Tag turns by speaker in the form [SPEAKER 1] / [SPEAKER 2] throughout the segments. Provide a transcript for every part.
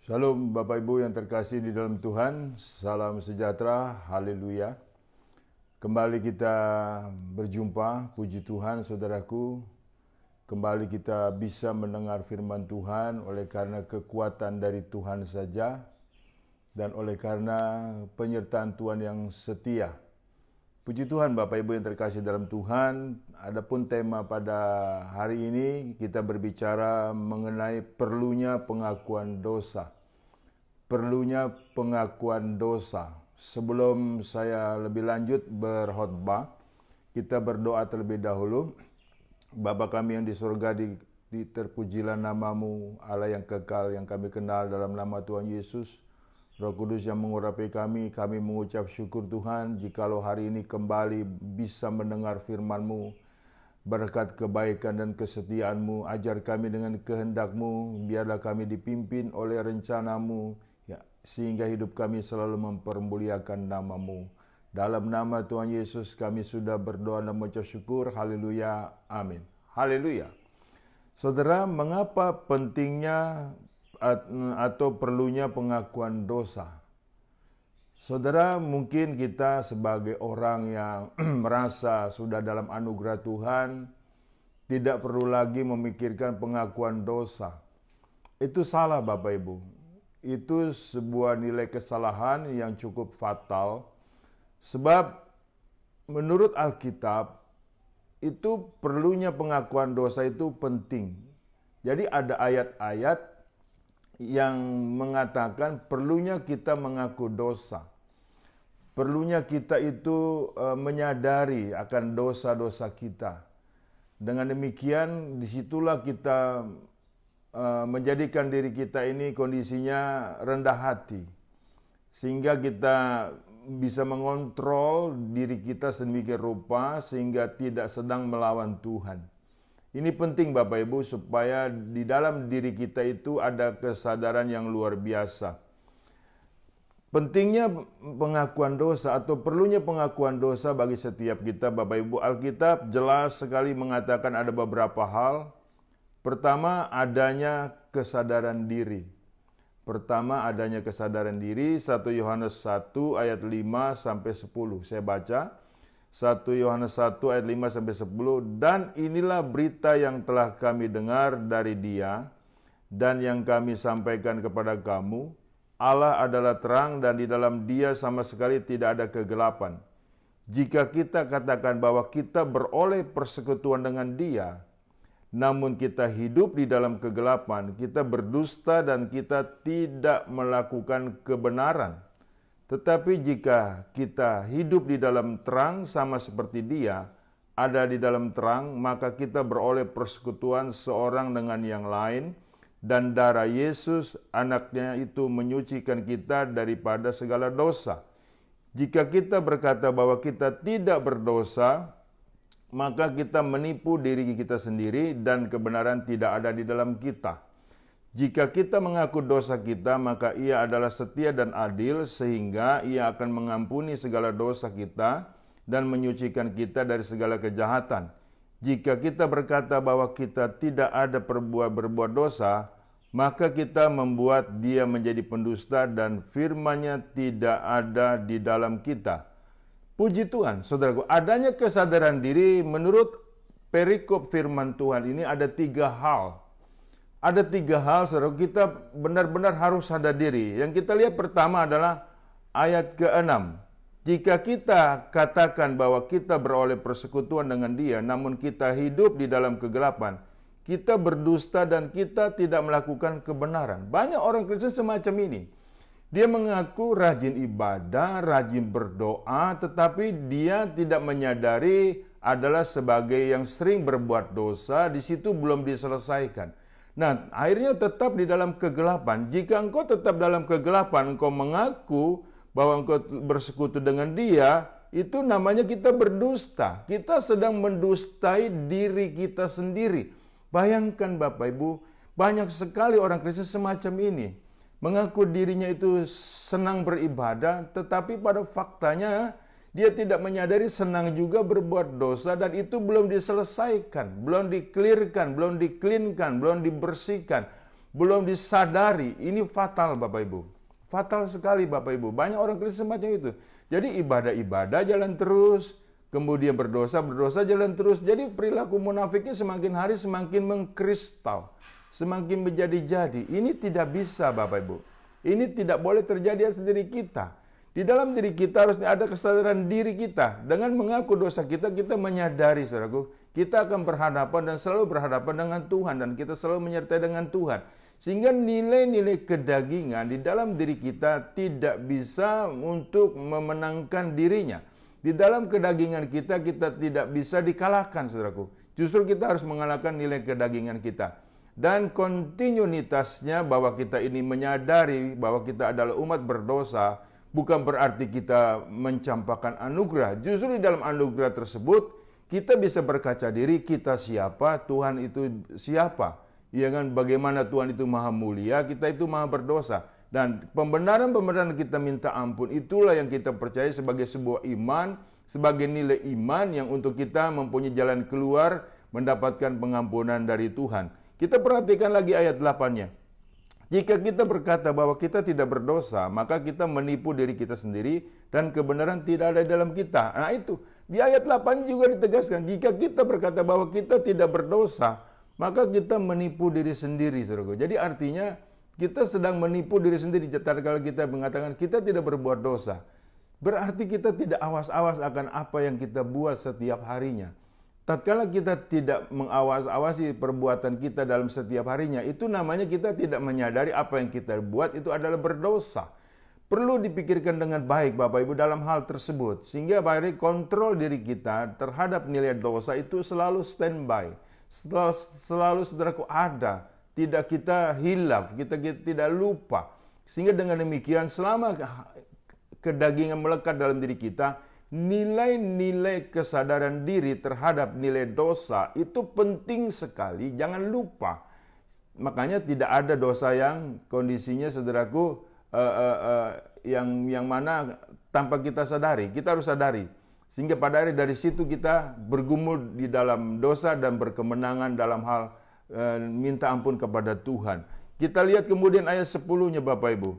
[SPEAKER 1] Shalom Bapak Ibu yang terkasih di dalam Tuhan, salam sejahtera, haleluya. Kembali kita berjumpa, puji Tuhan saudaraku. Kembali kita bisa mendengar firman Tuhan oleh karena kekuatan dari Tuhan saja dan oleh karena penyertaan Tuhan yang setia. Puji Tuhan Bapak Ibu yang terkasih dalam Tuhan. Adapun tema pada hari ini kita berbicara mengenai perlunya pengakuan dosa. Perlunya pengakuan dosa. Sebelum saya lebih lanjut berkhotbah, kita berdoa terlebih dahulu. Bapa kami yang di surga, terpujilah namamu, Allah yang kekal yang kami kenal, dalam nama Tuhan Yesus. Roh Kudus yang mengurapi kami mengucap syukur Tuhan jikalau hari ini kembali bisa mendengar firman-Mu. Berkat kebaikan dan kesetiaan-Mu, ajar kami dengan kehendak-Mu, biarlah kami dipimpin oleh rencana-Mu, ya, sehingga hidup kami selalu mempermuliakan nama-Mu. Dalam nama Tuhan Yesus kami sudah berdoa dan mengucap syukur, haleluya, amin. Haleluya. Saudara, mengapa pentingnya atau perlunya pengakuan dosa? Saudara, mungkin kita sebagai orang yang merasa sudah dalam anugerah Tuhan tidak perlu lagi memikirkan pengakuan dosa. Itu salah Bapak Ibu. Itu sebuah nilai kesalahan yang cukup fatal. Sebab menurut Alkitab itu perlunya pengakuan dosa itu penting. Jadi ada ayat-ayat yang mengatakan perlunya kita mengaku dosa. Perlunya kita itu menyadari akan dosa-dosa kita. Dengan demikian disitulah kita menjadikan diri kita ini kondisinya rendah hati. Sehingga kita bisa mengontrol diri kita sedemikian rupa sehingga tidak sedang melawan Tuhan. Ini penting Bapak Ibu supaya di dalam diri kita itu ada kesadaran yang luar biasa. Pentingnya pengakuan dosa atau perlunya pengakuan dosa bagi setiap kita Bapak Ibu. Alkitab jelas sekali mengatakan ada beberapa hal. Pertama, adanya kesadaran diri. Pertama, adanya kesadaran diri. 1 Yohanes 1 ayat 5 sampai 10. Saya baca. 1 Yohanes 1 ayat 5 sampai 10, dan inilah berita yang telah kami dengar dari Dia dan yang kami sampaikan kepada kamu. Allah adalah terang dan di dalam Dia sama sekali tidak ada kegelapan. Jika kita katakan bahwa kita beroleh persekutuan dengan Dia, namun kita hidup di dalam kegelapan, kita berdusta dan kita tidak melakukan kebenaran. Tetapi jika kita hidup di dalam terang sama seperti Dia ada di dalam terang, maka kita beroleh persekutuan seorang dengan yang lain, dan darah Yesus anaknya itu menyucikan kita daripada segala dosa. Jika kita berkata bahwa kita tidak berdosa, maka kita menipu diri kita sendiri dan kebenaran tidak ada di dalam kita. Jika kita mengaku dosa kita, maka Ia adalah setia dan adil sehingga Ia akan mengampuni segala dosa kita dan menyucikan kita dari segala kejahatan. Jika kita berkata bahwa kita tidak ada berbuat dosa, maka kita membuat Dia menjadi pendusta dan firman-Nya tidak ada di dalam kita. Puji Tuhan, saudaraku, adanya kesadaran diri menurut perikop firman Tuhan ini ada 3 hal. Ada 3 hal, saudara, kita benar-benar harus sadar diri. Yang kita lihat pertama adalah ayat ke-6. Jika kita katakan bahwa kita beroleh persekutuan dengan Dia, namun kita hidup di dalam kegelapan, kita berdusta dan kita tidak melakukan kebenaran. Banyak orang Kristen semacam ini. Dia mengaku rajin ibadah, rajin berdoa, tetapi dia tidak menyadari adalah sebagai yang sering berbuat dosa, di situ belum diselesaikan. Nah, akhirnya tetap di dalam kegelapan. Jika engkau tetap dalam kegelapan, engkau mengaku bahwa engkau bersekutu dengan Dia, itu namanya kita berdusta. Kita sedang mendustai diri kita sendiri. Bayangkan Bapak Ibu, banyak sekali orang Kristen semacam ini. Mengaku dirinya itu senang beribadah, tetapi pada faktanya dia tidak menyadari senang juga berbuat dosa dan itu belum diselesaikan, belum di-clearkan, belum di-cleankan, belum dibersihkan. belum disadari, ini fatal Bapak Ibu. Fatal sekali Bapak Ibu. Banyak orang Kristen macam itu. Jadi ibadah-ibadah jalan terus, kemudian berdosa jalan terus. Jadi perilaku munafiknya semakin hari semakin mengkristal, semakin menjadi-jadi. Ini tidak bisa Bapak Ibu. Ini tidak boleh terjadi atas diri kita. Di dalam diri kita harus ada kesadaran diri kita. Dengan mengaku dosa kita, kita menyadari, saudaraku, kita akan berhadapan dan selalu berhadapan dengan Tuhan. Dan kita selalu menyertai dengan Tuhan. Sehingga nilai-nilai kedagingan di dalam diri kita tidak bisa untuk memenangkan dirinya. Di dalam kedagingan kita tidak bisa dikalahkan, saudaraku. Justru kita harus mengalahkan nilai kedagingan kita. Dan kontinuitasnya bahwa kita ini menyadari bahwa kita adalah umat berdosa, bukan berarti kita mencampakkan anugerah. Justru di dalam anugerah tersebut, kita bisa berkaca diri, kita siapa, Tuhan itu siapa. Ya kan, bagaimana Tuhan itu maha mulia, kita itu maha berdosa. Dan pembenaran-pembenaran kita minta ampun, itulah yang kita percaya sebagai sebuah iman, sebagai nilai iman yang untuk kita mempunyai jalan keluar, mendapatkan pengampunan dari Tuhan. Kita perhatikan lagi ayat 8-nya. Jika kita berkata bahwa kita tidak berdosa, maka kita menipu diri kita sendiri dan kebenaran tidak ada dalam kita. Nah itu, di ayat 8 juga ditegaskan, jika kita berkata bahwa kita tidak berdosa, maka kita menipu diri sendiri, saudaraku. Jadi artinya kita sedang menipu diri sendiri. Tatkala kita mengatakan kita tidak berbuat dosa, berarti kita tidak awas-awas akan apa yang kita buat setiap harinya. Tatkala kita tidak mengawas-awasi perbuatan kita dalam setiap harinya, itu namanya kita tidak menyadari apa yang kita buat itu adalah berdosa. Perlu dipikirkan dengan baik Bapak Ibu dalam hal tersebut. Sehingga Bapak Ibu kontrol diri kita terhadap nilai dosa itu selalu standby. Selalu saudaraku ada. Tidak kita hilaf, kita tidak lupa. Sehingga dengan demikian selama kedagingan melekat dalam diri kita, nilai-nilai kesadaran diri terhadap nilai dosa itu penting sekali, jangan lupa. Makanya tidak ada dosa yang kondisinya saudaraku yang mana tanpa kita sadari. Kita harus sadari. Sehingga pada hari dari situ kita bergumul di dalam dosa dan berkemenangan dalam hal minta ampun kepada Tuhan. Kita lihat kemudian ayat 10-nya Bapak Ibu.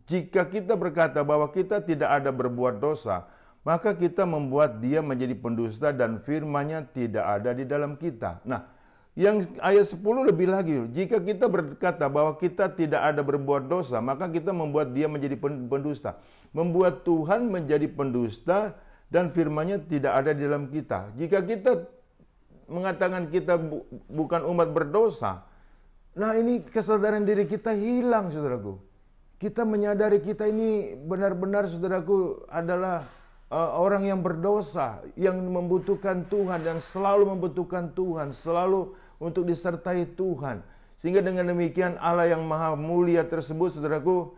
[SPEAKER 1] Jika kita berkata bahwa kita tidak ada berbuat dosa, maka kita membuat dia menjadi pendusta dan firman-Nya tidak ada di dalam kita. Nah, yang ayat 10 lebih lagi. Jika kita berkata bahwa kita tidak ada berbuat dosa, maka kita membuat dia menjadi pendusta. Membuat Tuhan menjadi pendusta dan firman-Nya tidak ada di dalam kita. Jika kita mengatakan kita bukan umat berdosa, nah ini kesadaran diri kita hilang, saudaraku. Kita menyadari kita ini benar-benar, saudaraku, adalah orang yang berdosa, yang membutuhkan Tuhan, yang selalu membutuhkan Tuhan, selalu untuk disertai Tuhan. Sehingga dengan demikian Allah yang maha mulia tersebut, saudaraku,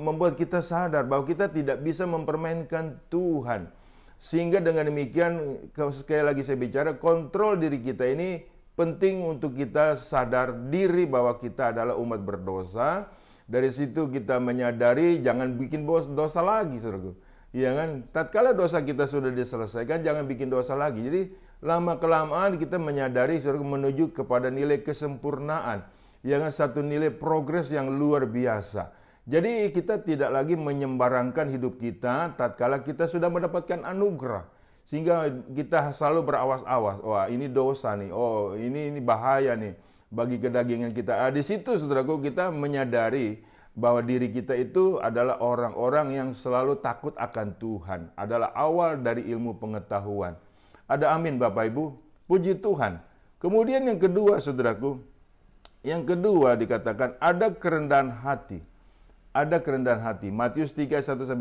[SPEAKER 1] membuat kita sadar bahwa kita tidak bisa mempermainkan Tuhan. Sehingga dengan demikian, sekali lagi saya bicara, kontrol diri kita ini penting untuk kita sadar diri bahwa kita adalah umat berdosa. Dari situ kita menyadari jangan bikin dosa lagi, saudaraku. Ya kan, tatkala dosa kita sudah diselesaikan, jangan bikin dosa lagi. Jadi lama-kelamaan kita menyadari menuju kepada nilai kesempurnaan. Ya kan, satu nilai progres yang luar biasa. Jadi kita tidak lagi menyembarangkan hidup kita tatkala kita sudah mendapatkan anugerah. Sehingga kita selalu berawas-awas, wah ini dosa nih, oh ini bahaya nih bagi kedagingan kita. Di situ saudaraku kita menyadari bahwa diri kita itu adalah orang-orang yang selalu takut akan Tuhan. Adalah awal dari ilmu pengetahuan. Ada amin Bapak Ibu. Puji Tuhan. Kemudian yang kedua saudaraku. Yang kedua dikatakan ada kerendahan hati. Ada kerendahan hati. Matius 3, 1-10.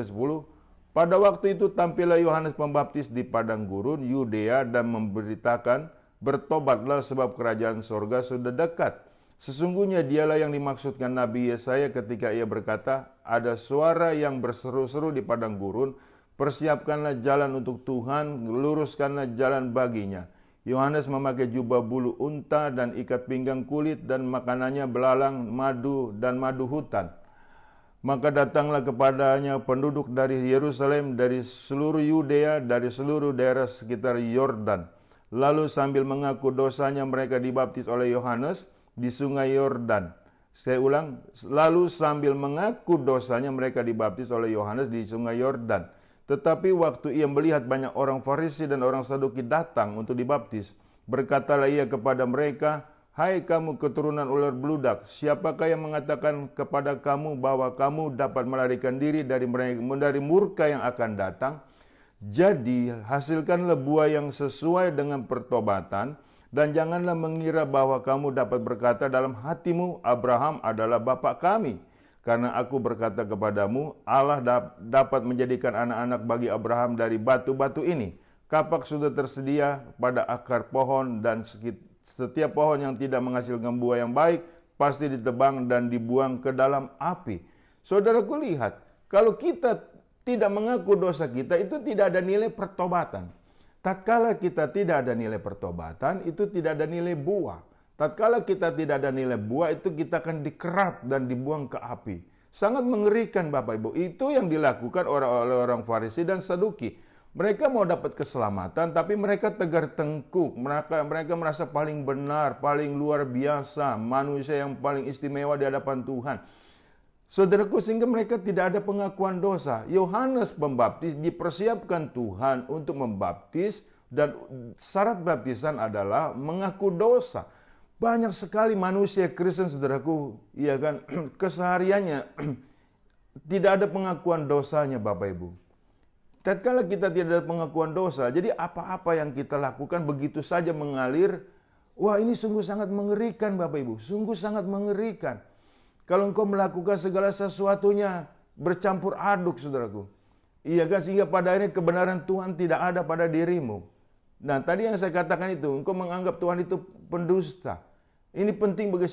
[SPEAKER 1] Pada waktu itu tampillah Yohanes Pembaptis di padang gurun Yudea dan memberitakan, bertobatlah sebab kerajaan sorga sudah dekat. Sesungguhnya dialah yang dimaksudkan Nabi Yesaya ketika ia berkata, ada suara yang berseru-seru di padang gurun, persiapkanlah jalan untuk Tuhan, luruskanlah jalan baginya. Yohanes memakai jubah bulu unta dan ikat pinggang kulit dan makanannya belalang, madu dan madu hutan. Maka datanglah kepadanya penduduk dari Yerusalem, dari seluruh Yudea, dari seluruh daerah sekitar Yordan. Lalu sambil mengaku dosanya mereka dibaptis oleh Yohanes di sungai Yordan. Saya ulang, lalu sambil mengaku dosanya mereka dibaptis oleh Yohanes di sungai Yordan. Tetapi waktu ia melihat banyak orang Farisi dan orang Saduki datang untuk dibaptis, berkatalah ia kepada mereka, "Hai kamu keturunan ular beludak, siapakah yang mengatakan kepada kamu bahwa kamu dapat melarikan diri dari murka yang akan datang? Jadi hasilkanlah buah yang sesuai dengan pertobatan, dan janganlah mengira bahwa kamu dapat berkata dalam hatimu, Abraham adalah bapa kami. Karena aku berkata kepadamu, Allah dapat menjadikan anak-anak bagi Abraham dari batu-batu ini. Kapak sudah tersedia pada akar pohon, dan setiap pohon yang tidak menghasilkan buah yang baik pasti ditebang dan dibuang ke dalam api." Saudaraku, lihat, kalau kita tidak mengaku dosa kita, itu tidak ada nilai pertobatan. Tatkala kita tidak ada nilai pertobatan, itu tidak ada nilai buah. Tatkala kita tidak ada nilai buah, itu kita akan dikerat dan dibuang ke api. Sangat mengerikan Bapak Ibu. Itu yang dilakukan oleh orang Farisi dan Saduki. Mereka mau dapat keselamatan, tapi mereka tegar tengkuk. Mereka merasa paling benar, paling luar biasa, manusia yang paling istimewa di hadapan Tuhan. Saudaraku, sehingga mereka tidak ada pengakuan dosa. Yohanes Pembaptis dipersiapkan Tuhan untuk membaptis, dan syarat baptisan adalah mengaku dosa. Banyak sekali manusia Kristen, saudaraku, ya kan, kesehariannya tidak ada pengakuan dosanya, Bapak Ibu. Tatkala kita tidak ada pengakuan dosa, jadi apa-apa yang kita lakukan begitu saja mengalir. Wah, ini sungguh sangat mengerikan, Bapak Ibu. Sungguh sangat mengerikan. Kalau engkau melakukan segala sesuatunya bercampur aduk, saudaraku. Iya kan, sehingga pada akhirnya kebenaran Tuhan tidak ada pada dirimu. Nah, tadi yang saya katakan itu, engkau menganggap Tuhan itu pendusta. Ini penting bagi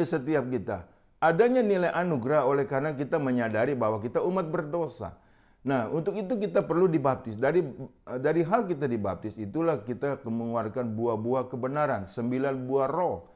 [SPEAKER 1] setiap kita. Adanya nilai anugerah oleh karena kita menyadari bahwa kita umat berdosa. Nah, untuk itu kita perlu dibaptis. Dari hal kita dibaptis, itulah kita mengeluarkan buah-buah kebenaran, 9 buah roh.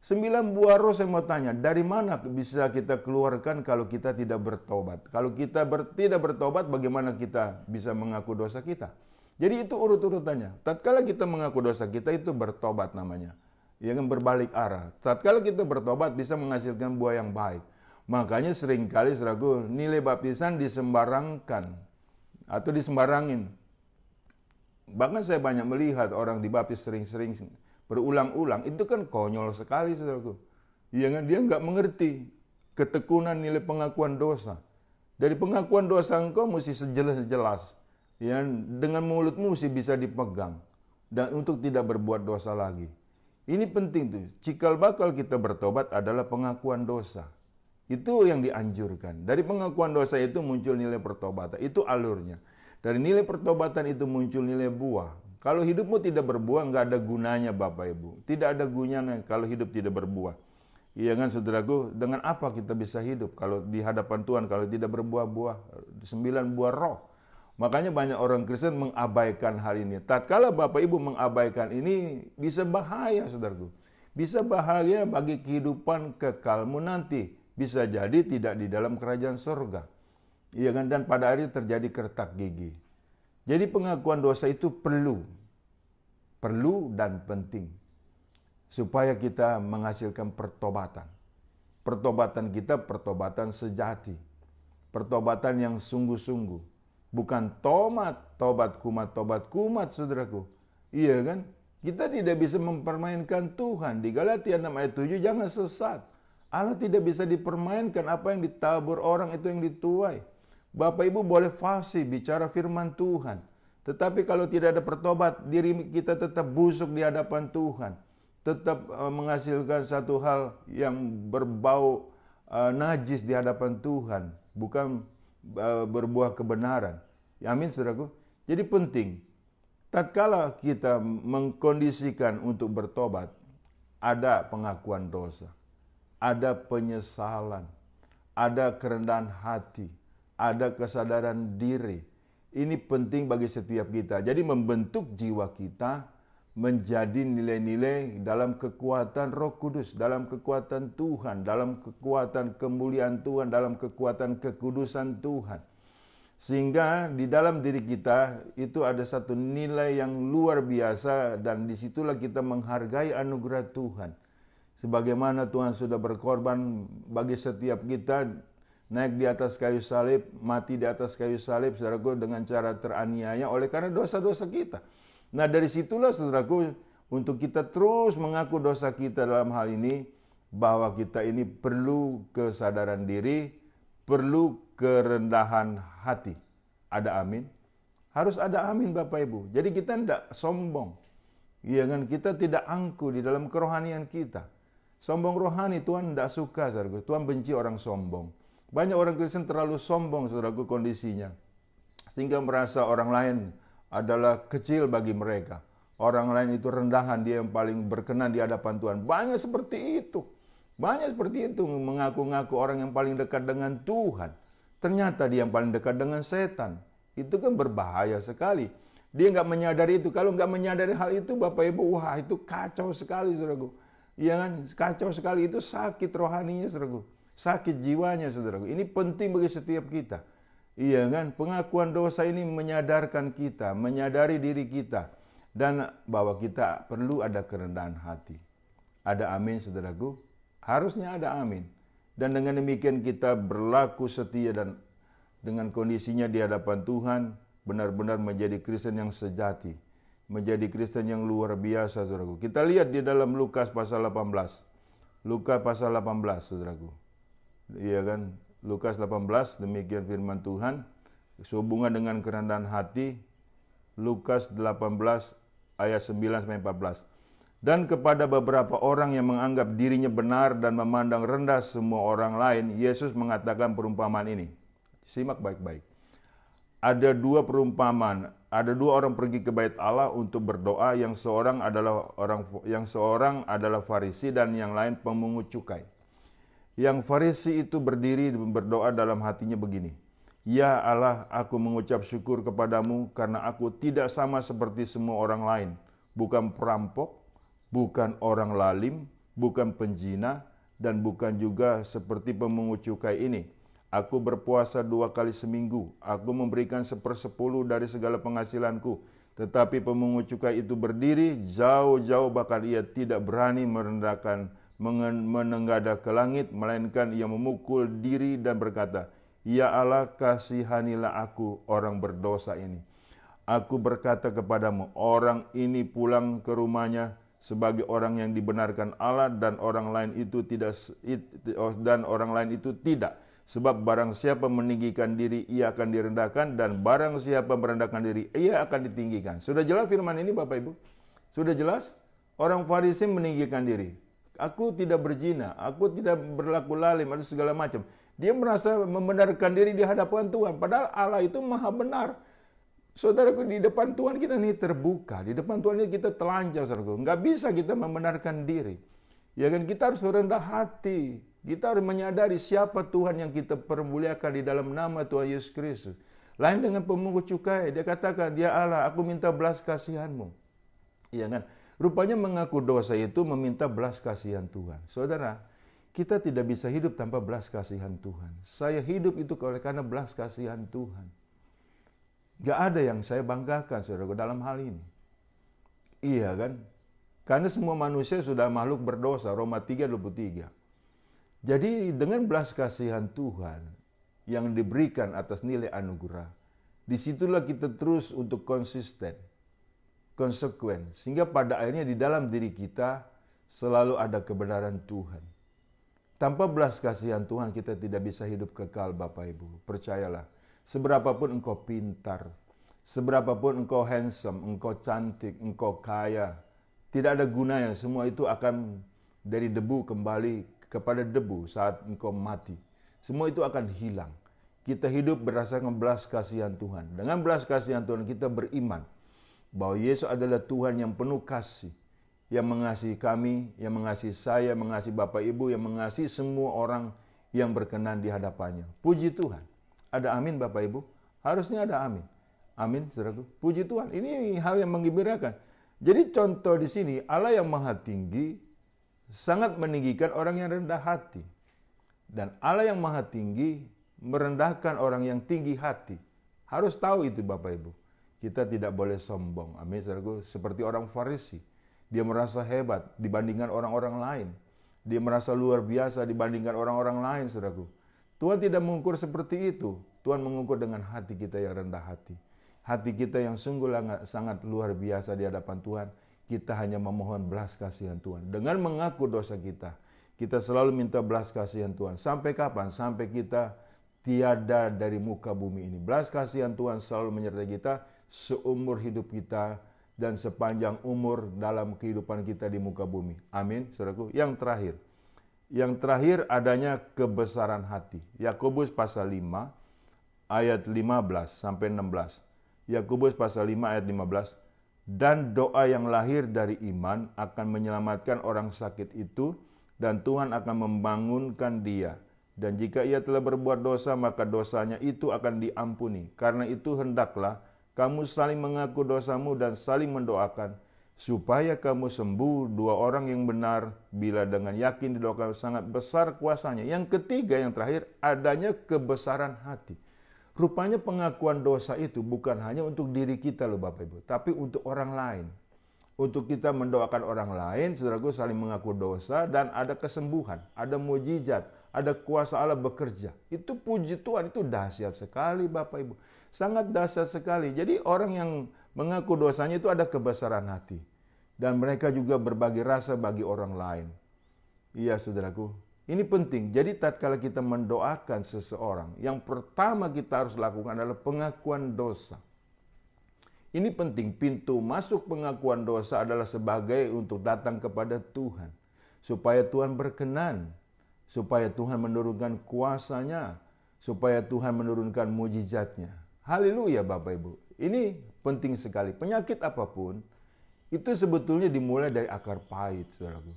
[SPEAKER 1] 9 buah roh, saya mau tanya, dari mana bisa kita keluarkan kalau kita tidak bertobat? Kalau kita tidak bertobat, bagaimana kita bisa mengaku dosa kita? Jadi itu urut-urutannya. Tatkala kita mengaku dosa kita, itu bertobat namanya. Ya kan, berbalik arah. Tatkala kita bertobat, bisa menghasilkan buah yang baik. Makanya seringkali, saudaraku, nilai baptisan disembarangkan atau disembarangin. Bahkan saya banyak melihat orang dibaptis sering-sering, berulang-ulang, itu kan konyol sekali, saudaraku. Iya kan, dia nggak mengerti ketekunan nilai pengakuan dosa. Dari pengakuan dosa engkau mesti sejelas-jelas. Ya, dengan mulutmu mesti bisa dipegang. Dan untuk tidak berbuat dosa lagi. Ini penting tuh. Cikal bakal kita bertobat adalah pengakuan dosa. Itu yang dianjurkan. Dari pengakuan dosa itu muncul nilai pertobatan. Itu alurnya. Dari nilai pertobatan itu muncul nilai buah. Kalau hidupmu tidak berbuah, nggak ada gunanya Bapak Ibu. Tidak ada gunanya kalau hidup tidak berbuah. Iya kan, saudaraku, dengan apa kita bisa hidup kalau di hadapan Tuhan kalau tidak berbuah-buah? 9 buah roh. Makanya banyak orang Kristen mengabaikan hal ini. Tatkala Bapak Ibu mengabaikan ini, bisa bahaya, saudaraku. Bisa bahaya bagi kehidupan kekalmu nanti. Bisa jadi tidak di dalam kerajaan surga. Iya kan, dan pada akhirnya terjadi kertak gigi. Jadi pengakuan dosa itu perlu dan penting. Supaya kita menghasilkan pertobatan. Pertobatan kita pertobatan sejati. Pertobatan yang sungguh-sungguh. Bukan tobat kumat, saudaraku. Iya kan? Kita tidak bisa mempermainkan Tuhan. Di Galatia 6 ayat 7, jangan sesat. Allah tidak bisa dipermainkan. Apa yang ditabur orang itu yang dituai. Bapak Ibu boleh fasih bicara firman Tuhan. Tetapi kalau tidak ada pertobat, diri kita tetap busuk di hadapan Tuhan. Tetap menghasilkan satu hal yang berbau najis di hadapan Tuhan. Bukan berbuah kebenaran. Ya, amin, saudaraku. Jadi penting, tatkala kita mengkondisikan untuk bertobat, ada pengakuan dosa, ada penyesalan, ada kerendahan hati, ada kesadaran diri. Ini penting bagi setiap kita. Jadi membentuk jiwa kita menjadi nilai-nilai dalam kekuatan Roh Kudus, dalam kekuatan Tuhan, dalam kekuatan kemuliaan Tuhan, dalam kekuatan kekudusan Tuhan. Sehingga di dalam diri kita itu ada satu nilai yang luar biasa, dan disitulah kita menghargai anugerah Tuhan. Sebagaimana Tuhan sudah berkorban bagi setiap kita, naik di atas kayu salib, mati di atas kayu salib, saudaraku, dengan cara teraniaya oleh karena dosa-dosa kita. Nah, dari situlah, saudaraku, untuk kita terus mengaku dosa kita dalam hal ini, bahwa kita ini perlu kesadaran diri, perlu kerendahan hati. Ada amin? Harus ada amin, Bapak Ibu. Jadi kita tidak sombong. Iya kan? Kita tidak angkuh di dalam kerohanian kita. Sombong rohani Tuhan tidak suka, saudaraku. Tuhan benci orang sombong. Banyak orang Kristen terlalu sombong, saudaraku, kondisinya. Sehingga merasa orang lain adalah kecil bagi mereka. Orang lain itu rendahan, dia yang paling berkenan di hadapan Tuhan. Banyak seperti itu. Banyak seperti itu, mengaku-ngaku orang yang paling dekat dengan Tuhan. Ternyata dia yang paling dekat dengan setan. Itu kan berbahaya sekali. Dia nggak menyadari itu. Kalau nggak menyadari hal itu, Bapak Ibu, wah itu kacau sekali, saudaraku. Iya kan? Kacau sekali, itu sakit rohaninya, saudaraku. Sakit jiwanya, saudaraku. Ini penting bagi setiap kita. Iya kan? Pengakuan dosa ini menyadarkan kita, menyadari diri kita. Dan bahwa kita perlu ada kerendahan hati. Ada amin, saudaraku? Harusnya ada amin. Dan dengan demikian kita berlaku setia dan dengan kondisinya di hadapan Tuhan, benar-benar menjadi Kristen yang sejati. Menjadi Kristen yang luar biasa, saudaraku. Kita lihat di dalam Lukas pasal 18. Lukas pasal 18, saudaraku. Iya kan? Lukas 18, demikian firman Tuhan. Sehubungan dengan kerendahan hati, Lukas 18 ayat 9-14. Dan kepada beberapa orang yang menganggap dirinya benar dan memandang rendah semua orang lain, Yesus mengatakan perumpamaan ini. Simak baik-baik. Ada dua perumpamaan. Ada dua orang pergi ke bait Allah untuk berdoa, yang seorang adalah Farisi dan yang lain pemungut cukai. Yang Farisi itu berdiri berdoa dalam hatinya begini. Ya Allah, aku mengucap syukur kepadamu karena aku tidak sama seperti semua orang lain. Bukan perampok, bukan orang lalim, bukan penjina, dan bukan juga seperti pemungut cukai ini. Aku berpuasa 2 kali seminggu. Aku memberikan 1/10 dari segala penghasilanku. Tetapi pemungut cukai itu berdiri jauh-jauh, bahkan ia tidak berani menengadah ke langit, melainkan ia memukul diri dan berkata, Ya Allah, kasihanilah aku, orang berdosa ini. Aku berkata kepadamu, orang ini pulang ke rumahnya sebagai orang yang dibenarkan Allah, dan orang lain itu tidak. Sebab barang siapa meninggikan diri, ia akan direndahkan, dan barang siapa merendahkan diri, ia akan ditinggikan. Sudah jelas firman ini, Bapak Ibu? Sudah jelas? Orang Farisi meninggikan diri. Aku tidak berzina, aku tidak berlaku lalim, atau segala macam. Dia merasa membenarkan diri di hadapan Tuhan. Padahal Allah itu maha benar. Saudaraku, di depan Tuhan kita ini terbuka. Di depan Tuhan ini kita telanjang, saudaraku. Nggak bisa kita membenarkan diri. Ya kan, kita harus rendah hati. Kita harus menyadari siapa Tuhan yang kita permuliakan di dalam nama Tuhan Yesus Kristus. Lain dengan pemungut cukai. Dia katakan, Ya Allah, aku minta belas kasihan-Mu. Iya kan? Rupanya mengaku dosa itu meminta belas kasihan Tuhan. Saudara, kita tidak bisa hidup tanpa belas kasihan Tuhan. Saya hidup itu karena belas kasihan Tuhan. Gak ada yang saya banggakan, saudara, dalam hal ini. Iya kan? Karena semua manusia sudah makhluk berdosa, Roma 3:23. Jadi dengan belas kasihan Tuhan yang diberikan atas nilai anugerah, disitulah kita terus untuk konsisten, konsekuen. Sehingga pada akhirnya di dalam diri kita selalu ada kebenaran Tuhan. Tanpa belas kasihan Tuhan kita tidak bisa hidup kekal, Bapak Ibu. Percayalah. Seberapapun engkau pintar, seberapapun engkau handsome, engkau cantik, engkau kaya, tidak ada gunanya. Semua itu akan dari debu kembali kepada debu saat engkau mati. Semua itu akan hilang. Kita hidup berdasarkan belas kasihan Tuhan. Dengan belas kasihan Tuhan kita beriman bahwa Yesus adalah Tuhan yang penuh kasih, yang mengasihi kami, yang mengasihi saya, mengasihi Bapak Ibu, yang mengasihi semua orang yang berkenan di hadapannya. Puji Tuhan. Ada amin, Bapak Ibu? Harusnya ada amin. Amin, saudaraku. Puji Tuhan. Ini hal yang menggembirakan. Jadi contoh di sini, Allah yang maha tinggi sangat meninggikan orang yang rendah hati. Dan Allah yang maha tinggi merendahkan orang yang tinggi hati. Harus tahu itu, Bapak Ibu. Kita tidak boleh sombong. Amin, saudaraku. Seperti orang Farisi. Dia merasa hebat dibandingkan orang-orang lain. Dia merasa luar biasa dibandingkan orang-orang lain, saudaraku. Tuhan tidak mengukur seperti itu. Tuhan mengukur dengan hati kita yang rendah hati. Hati kita yang sungguh sangat luar biasa di hadapan Tuhan. Kita hanya memohon belas kasihan Tuhan. Dengan mengaku dosa kita, kita selalu minta belas kasihan Tuhan. Sampai kapan? Sampai kita tiada dari muka bumi ini. Belas kasihan Tuhan selalu menyertai kita seumur hidup kita dan sepanjang umur dalam kehidupan kita di muka bumi. Amin, saudaraku. Yang terakhir adanya kebesaran hati. Yakobus pasal 5 ayat 15 sampai 16. Yakobus pasal 5 ayat 15. Dan doa yang lahir dari iman akan menyelamatkan orang sakit itu, dan Tuhan akan membangunkan dia. Dan jika ia telah berbuat dosa, maka dosanya itu akan diampuni. Karena itu hendaklah kamu saling mengaku dosamu dan saling mendoakan, supaya kamu sembuh. Dua orang yang benar, bila dengan yakin didoakan, sangat besar kuasanya. Yang ketiga, yang terakhir, adanya kebesaran hati. Rupanya pengakuan dosa itu bukan hanya untuk diri kita loh Bapak Ibu, tapi untuk orang lain. Untuk kita mendoakan orang lain, saudaraku, saling mengaku dosa dan ada kesembuhan, ada mujizat, ada kuasa Allah bekerja. Itu puji Tuhan, itu dahsyat sekali Bapak Ibu. Sangat dahsyat sekali. Jadi orang yang mengaku dosanya itu ada kebesaran hati. Dan mereka juga berbagi rasa bagi orang lain. Iya saudaraku, ini penting. Jadi tatkala kita mendoakan seseorang, yang pertama kita harus lakukan adalah pengakuan dosa. Ini penting, pintu masuk pengakuan dosa adalah sebagai untuk datang kepada Tuhan. Supaya Tuhan berkenan, supaya Tuhan menurunkan kuasanya, supaya Tuhan menurunkan mujizatnya. Haleluya Bapak Ibu. Ini penting sekali. Penyakit apapun, itu sebetulnya dimulai dari akar pahit, saudaraku.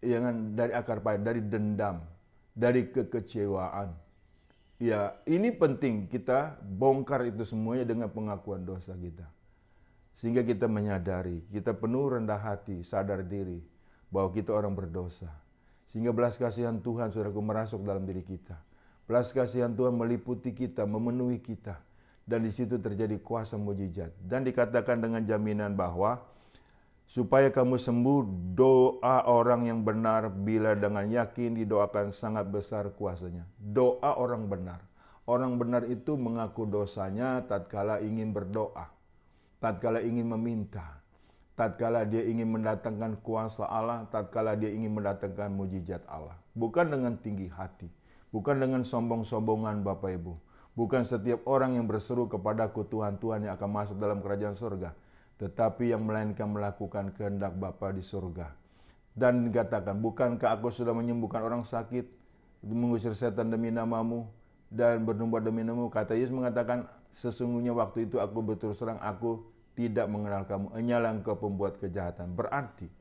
[SPEAKER 1] Jangan dari akar pahit, dari dendam, dari kekecewaan. Ya, ini penting kita bongkar itu semuanya dengan pengakuan dosa kita. Sehingga kita menyadari, kita penuh rendah hati, sadar diri bahwa kita orang berdosa. Sehingga belas kasihan Tuhan, saudaraku, merasuk dalam diri kita. Belas kasihan Tuhan meliputi kita, memenuhi kita. Dan di situ terjadi kuasa mujizat. Dan dikatakan dengan jaminan bahwa supaya kamu sembuh, doa orang yang benar bila dengan yakin didoakan sangat besar kuasanya. Doa orang benar. Orang benar itu mengaku dosanya tatkala ingin berdoa. Tatkala ingin meminta. Tatkala dia ingin mendatangkan kuasa Allah. Tatkala dia ingin mendatangkan mujizat Allah. Bukan dengan tinggi hati. Bukan dengan sombong-sombongan Bapak Ibu. Bukan setiap orang yang berseru kepadaku Tuhan, Tuhan yang akan masuk dalam kerajaan surga. Tetapi yang melainkan melakukan kehendak Bapa di surga. Dan dikatakan, bukankah aku sudah menyembuhkan orang sakit, mengusir setan demi namamu, dan bernubuat demi namamu? Kata Yesus mengatakan, sesungguhnya waktu itu aku berterus terang, aku tidak mengenal kamu, hanyalah engkau pembuat kejahatan. Berarti,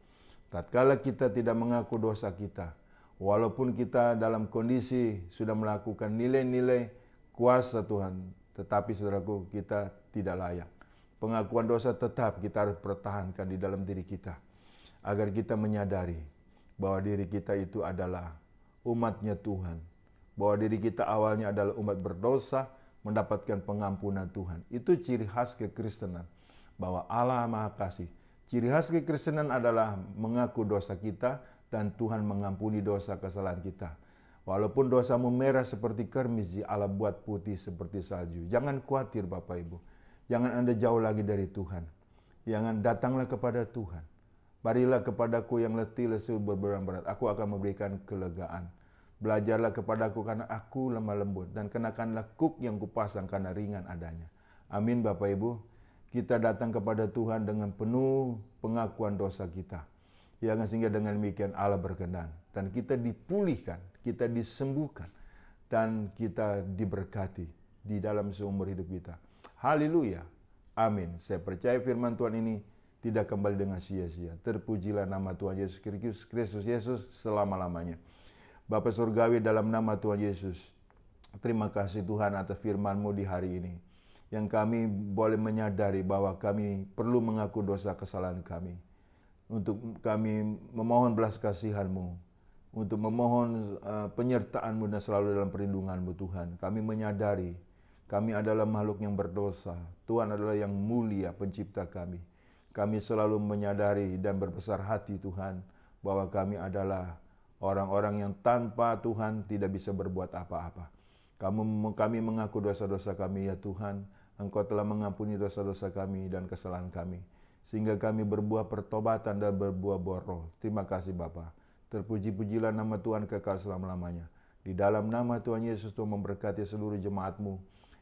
[SPEAKER 1] tatkala kita tidak mengaku dosa kita, walaupun kita dalam kondisi sudah melakukan nilai-nilai kuasa Tuhan, tetapi saudaraku, kita tidak layak. Pengakuan dosa tetap kita harus pertahankan di dalam diri kita. Agar kita menyadari bahwa diri kita itu adalah umatnya Tuhan. Bahwa diri kita awalnya adalah umat berdosa, mendapatkan pengampunan Tuhan. Itu ciri khas kekristenan. Bahwa Allah Maha Kasih. Ciri khas kekristenan adalah mengaku dosa kita dan Tuhan mengampuni dosa kesalahan kita. Walaupun dosamu merah seperti kermis, Allah buat putih seperti salju. Jangan khawatir Bapak Ibu. Jangan Anda jauh lagi dari Tuhan. Jangan datanglah kepada Tuhan. Marilah kepadaku yang letih lesu berbeban berat. Aku akan memberikan kelegaan. Belajarlah kepadaku karena aku lemah lembut. Dan kenakanlah kuk yang kupasang karena ringan adanya. Amin Bapak Ibu. Kita datang kepada Tuhan dengan penuh pengakuan dosa kita. Sehingga dengan demikian Allah berkenan. Dan kita dipulihkan, kita disembuhkan, dan kita diberkati di dalam seumur hidup kita. Haleluya. Amin. Saya percaya firman Tuhan ini tidak kembali dengan sia-sia. Terpujilah nama Tuhan Yesus Kristus Yesus selama-lamanya. Bapa Surgawi, dalam nama Tuhan Yesus, terima kasih Tuhan atas firman-Mu di hari ini. Yang kami boleh menyadari bahwa kami perlu mengaku dosa kesalahan kami. Untuk kami memohon belas kasihan-Mu, untuk memohon penyertaan-Mu dan selalu dalam perlindungan-Mu Tuhan. Kami menyadari kami adalah makhluk yang berdosa. Tuhan adalah yang mulia pencipta kami. Kami selalu menyadari dan berbesar hati Tuhan bahwa kami adalah orang-orang yang tanpa Tuhan tidak bisa berbuat apa-apa. Kami mengaku dosa-dosa kami ya Tuhan, Engkau telah mengampuni dosa-dosa kami dan kesalahan kami, sehingga kami berbuah pertobatan dan berbuah roh. Terima kasih Bapa. Terpuji-pujilah nama Tuhan kekal selama-lamanya. Di dalam nama Tuhan Yesus, Tuhan memberkati seluruh jemaat-Mu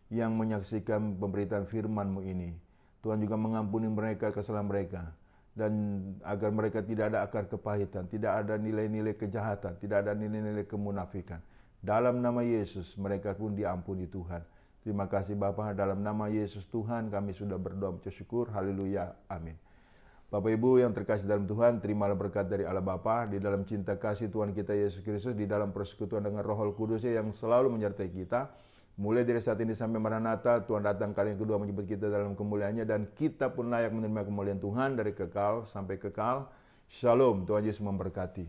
[SPEAKER 1] yang menyaksikan pemberitaan firman-Mu ini. Tuhan juga mengampuni mereka kesalahan mereka, dan agar mereka tidak ada akar kepahitan, tidak ada nilai-nilai kejahatan, tidak ada nilai-nilai kemunafikan. Dalam nama Yesus mereka pun diampuni Tuhan. Terima kasih Bapa, dalam nama Yesus Tuhan kami sudah berdoa bersyukur. Haleluya, amin. Bapak Ibu yang terkasih dalam Tuhan, terimalah berkat dari Allah Bapa, di dalam cinta kasih Tuhan kita Yesus Kristus, di dalam persekutuan dengan Roh Kudus yang selalu menyertai kita. Mulai dari saat ini sampai Maranatha, Tuhan datang kali yang kedua menjemput kita dalam kemuliaannya, dan kita pun layak menerima kemuliaan Tuhan dari kekal sampai kekal. Shalom, Tuhan Yesus memberkati.